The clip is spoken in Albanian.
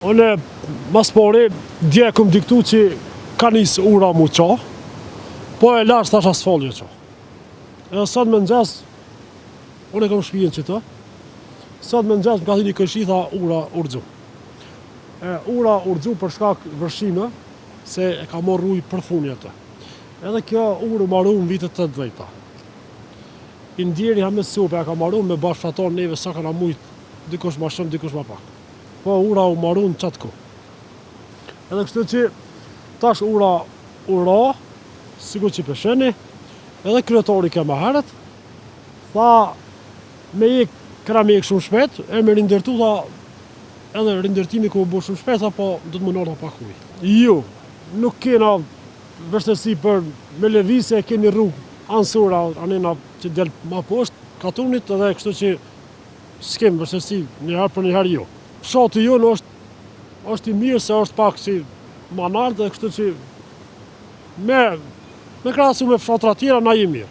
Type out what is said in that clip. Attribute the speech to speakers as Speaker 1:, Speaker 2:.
Speaker 1: Unë mas pari, dje këm diktu që ka njësë ura mu qa, po e lash tash asfaltje qa. Edhe sot me nxes, unë e kam shpijen që të, sot me nxes më ka thini kërshi, tha ura urgju. Ura urgju për shkak vërshime, se e ka morë ujë për funje të. Edhe kjo urë maru në vitet 80. I ndjeri Hamet Sope e ka maru me bashkëtatar neve sa ka na mujt, dikush ma shumë, dikush ma pak. Po ura u maru në qatë ko. Edhe kështu që tash ura ura, sigur që pesheni, edhe kryetari ke ma heret, tha me këra me shumë shpet, e me rindërtu, tha edhe rindërtimi ku bu shumë shpet, po do të më nërta pak uj. Jo, nuk kena vështërsi për me levise, keni rrugë ansura, anena që del ma poshtë, katunit, edhe kështu që s'kem vështërsi njëherë për njëherë jo. Fshati jonë është i mirë se është pak si manart dhe kështu që me krahasu me fshatra tjera na jemi mirë.